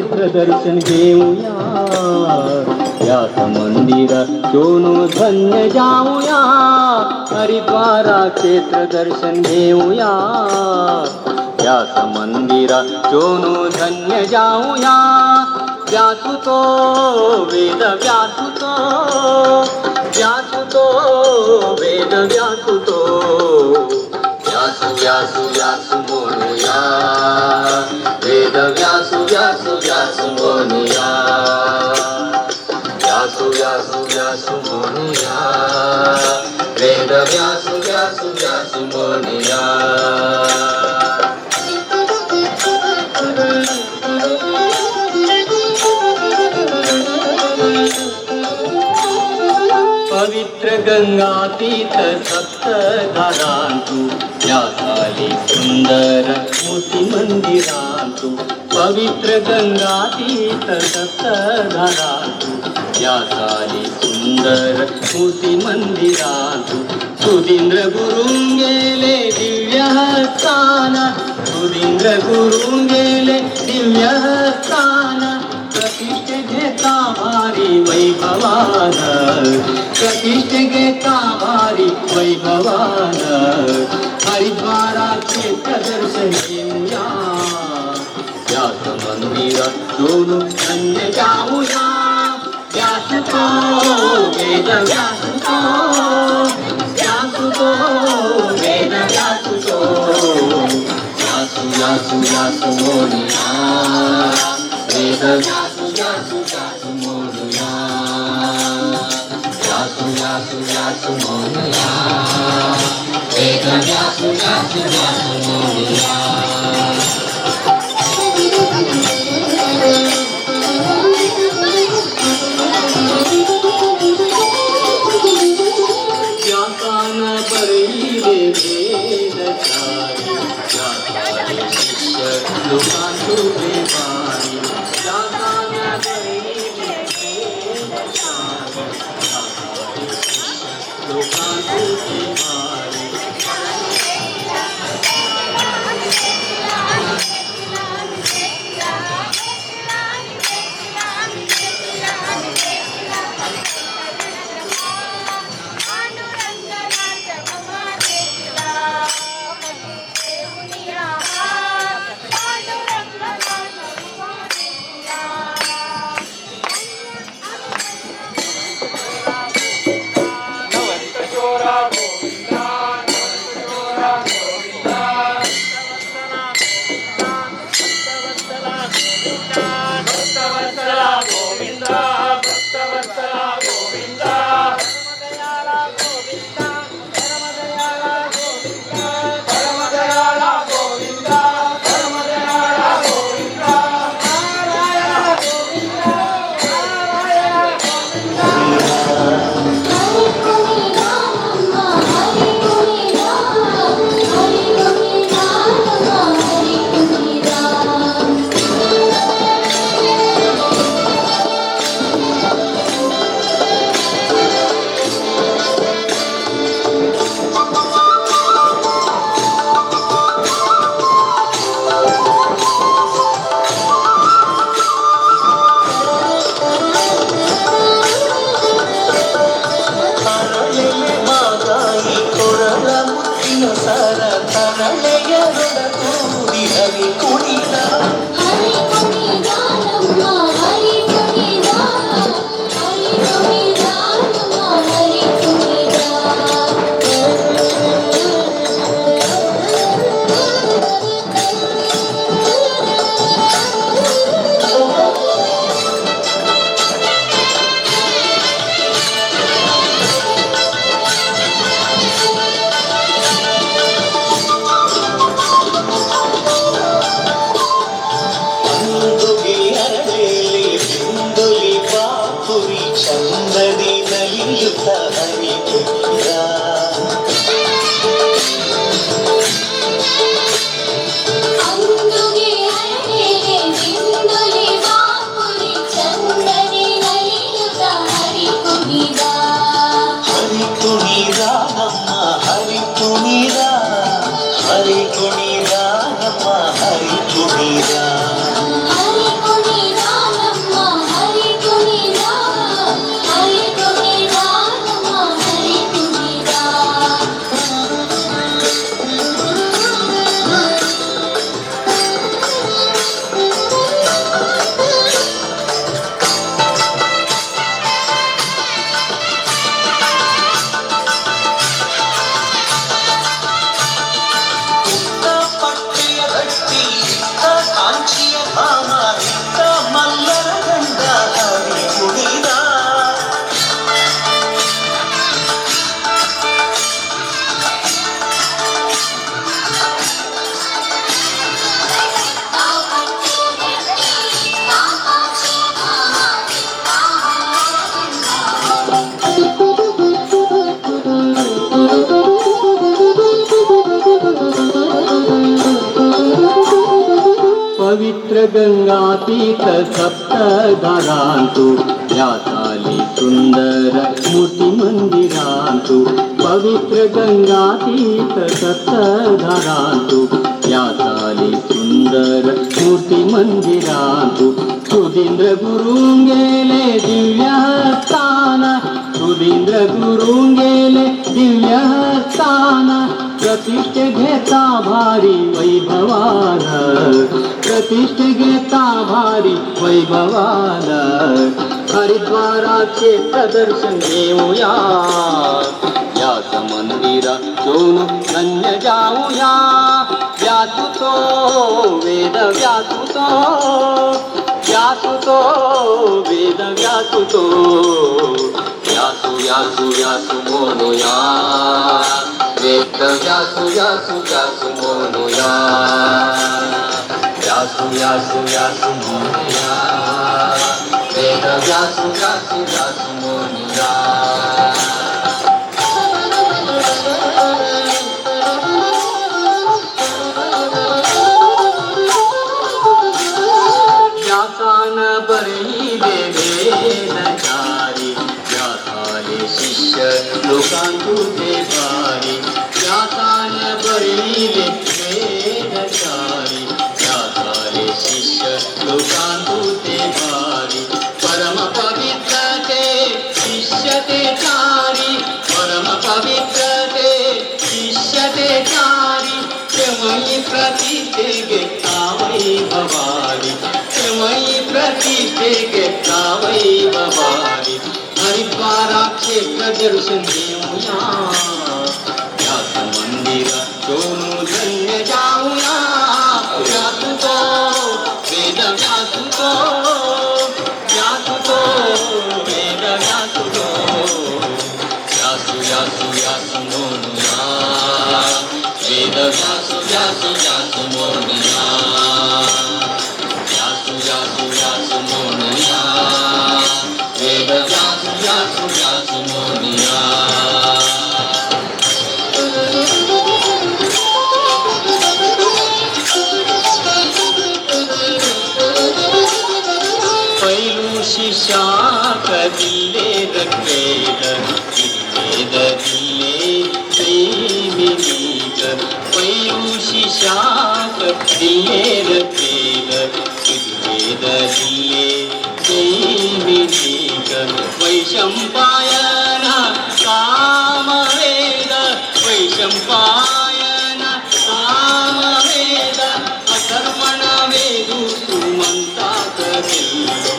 क्षेत्र दर्शन घेऊया, याच मंदिरा सोनू धन्य जाऊया. हरिद्वारा क्षेत्र दर्शन घेऊया, याच मंदिरा सोनू धन्य जाऊया. व्यासुतो वेद व्यासुतो, व्यासुतो वेद व्यासुतो. व्यासु व्यासु व्यासु म्हणूया, वेद व्यासु व्यासु व्यासु म्हणूया. व्यासु व्यासु व्यासु म्हणूया, वेद व्यासु व्यासु व्यासु म्हणूया. पवित्र गंगातीत सप्तधारांतु, या साली सुंदर मोठी मंदिरांतु. पवित्र गंगातीत सप्तधारांतु, या साली सुंदर मोठी मंदिरांतु. सुधींद्र गुरुं गेले दिव्य स्थान, सुधींद्र गुरुं गेले दिव्य स्थान. प्रतिष्ठे घेता भारी वैभवान, प्रतिष्ठे घेता भारी वैभवान. हरिद्वारा क्षेत्र दर्शन घेऊया, याच मंदिरात सोनू धन्य जाऊया. व्यासुतो वेद व्यासुतो, व्यासुतो वेद व्यासुतो. व्यासु व्यासु व्यासु म्हणूया, वेद व्यासु व्यासु व्यासु म्हणूया. व्यासु व्यासु व्यासु म्हणूया, वेद व्यासु व्यासु व्यासु म्हणूया. व्यासानं बरईले वेदचारी, व्यासाले शिष्य लोकांतुले भारी. व्यासानं बरईले वेदचारी, व्यासाले शिष्य लोकांतुले भारी. गोविंद पवित्र गंगातीत सप्तधारांतु व्यासाली सुंदर मूर्ती मंदिरांतु पवित्र गंगातीत सप्तधारांतु व्यासाली सुंदर मूर्ती मंदिरांतु सुधींद्र गुरुं गेले दिव्य स्थान सुधींद्र गुरुं गेले दिव्य स्थान प्रतिष्ठे घेता भारी वैभवान प्रतिष्ठे घेता भारी वैभवान हरिद्वाराचे प्रदर्शन घेऊया याच मंदिरा दोन धन्य जाऊया व्यासुतो वेद व्यासुतो व्यासुतो वेद व्यासुतो व्यासु व्यासु व्यासु म्हणूया वेद व्यासु व्यासु व्यासु म्हणूया व्यासु व्यासु व्यासु म्हणूया वेद व्यासु व्यासु व्यासु म्हणूया व्यासान बरहिले वेदचारी व्यासाले शिष्य लोकांतुझे भारी व्यासान बरहिले वेदचारी व्यासाले शिष्य लोकांतुझे भारी परम पवित्र ते शिष्य ते चारी परम पवित्र ते शिष्य ते चारी केव्हाही प्रतिष्ठे घेतावई भवानी केव्हाही प्रतिष्ठे घेतावई भवानी हरिद्वारा क्षेत्र दर्शन घेऊया व्यास मंदिर दोन धन्य जाऊया व्यासुतो वेद व्यासुतो व्यासुतो वेद व्यासुतो व्यासु व्यासु व्यासु म्हणूया वेद व्यासु व्यासु व्यासु म्हणूया व्यासु व्यासु व्यासु म्हणूया वेद व्यासु व्यासु व्यासु म्हणूया पैलू शाख दिले रखेल वेद दिले प्रेमिनीक पैलू शाख दिले रखेल वेद दिले प्रेमिनीक वैशंपायन कामवेद वैशंपायन कामवेद अथर्वण वेदू सुमंता करिलो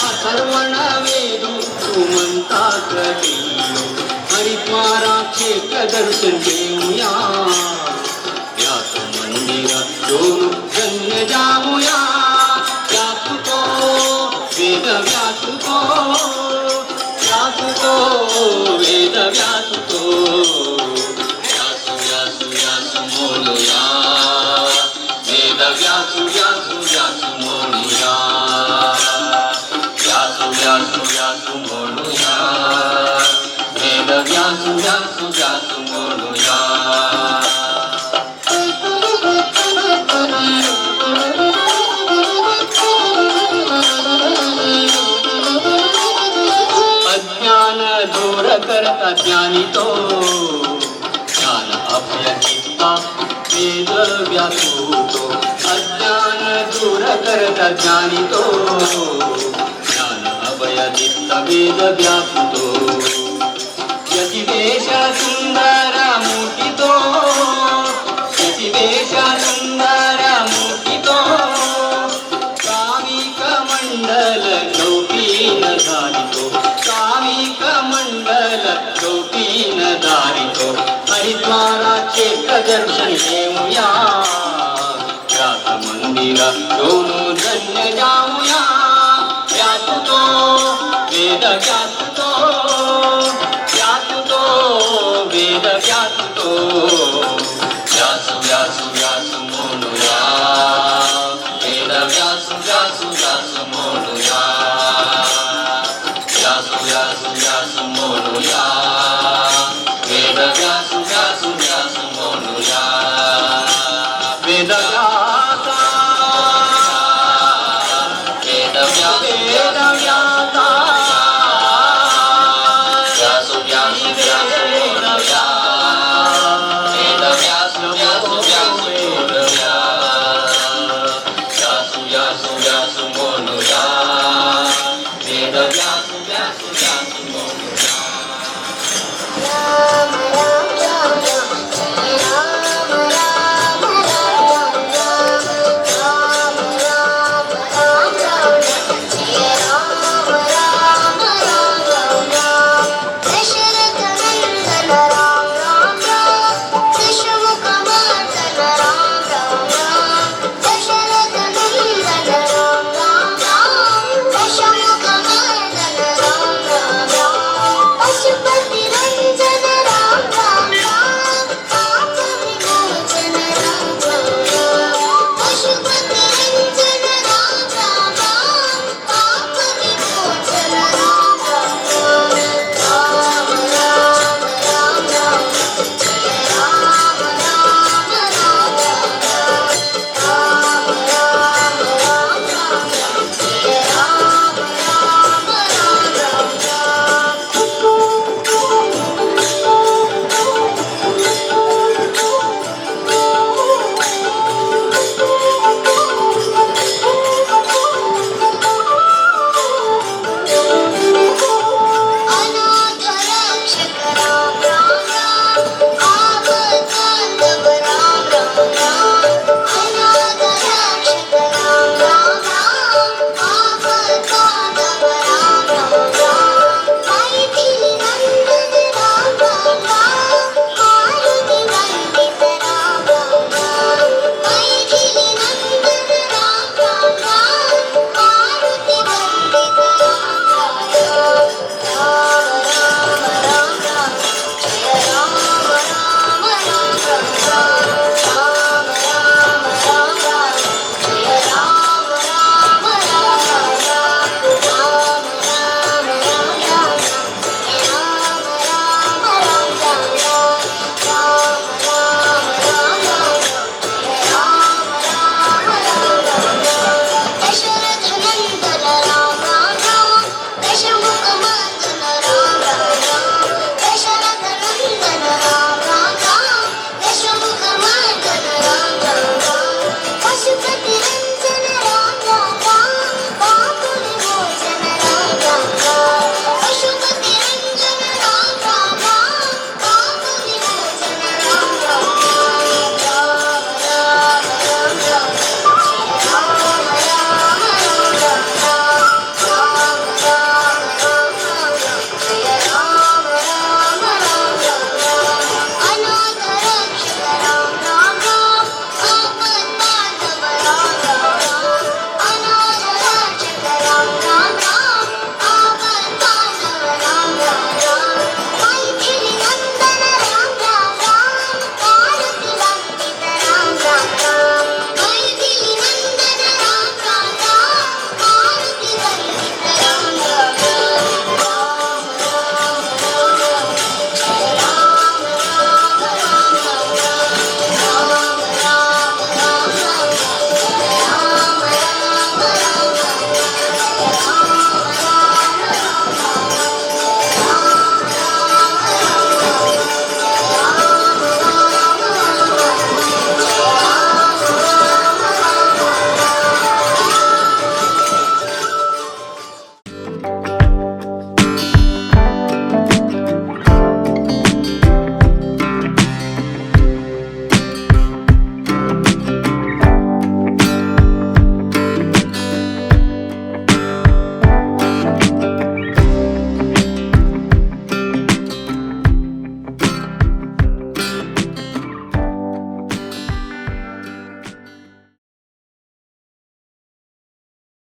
अथर्वण वेदू सुमंता करिलो हरिद्वारा क्षेत्र दर्शन घेऊया व्यास मंदिर दोन धन्य जाऊया व्यासुतो वेद व्यासुतो व्यासुतो वेद व्यासुतो व्यासु व्यासु व्यासु म्हणूया वेद व्यासु व्यासु व्यासु म्हणूया व्यासु व्यासु व्यासु म्हणूया वेद व्यासु व्यासु व्यासु म्हणूया अज्ञान दूर करता ज्ञानी तो ज्ञान अभ्यसिता वेद व्यासुतो अज्ञान दूर करता ज्ञानी तो ज्ञान अभयदित्त वेद व्यासुतो यतिवेश सुंदर मूर्तितो यतिवेश सुंदर मूर्तितो कामिक मंडल गौपीन धारितो कामिक मंडल गौपीन धारितो हरिद्वारा क्षेत्र दर्शन घेऊया व्यास मंदिर दोन धन्य जाऊया व्यासुतो वेद व्यासुतो व्यासुतो वेद व्यासुतो व्यासु व्यासु व्यासु म्हणूया वेद व्यासु व्यासु व्यासु म्हणूया व्यासु व्यासु व्यासु म्हणूया वेद व्यासु व्यासु व्यासु म्हणूया वेद व्यासा व्यासु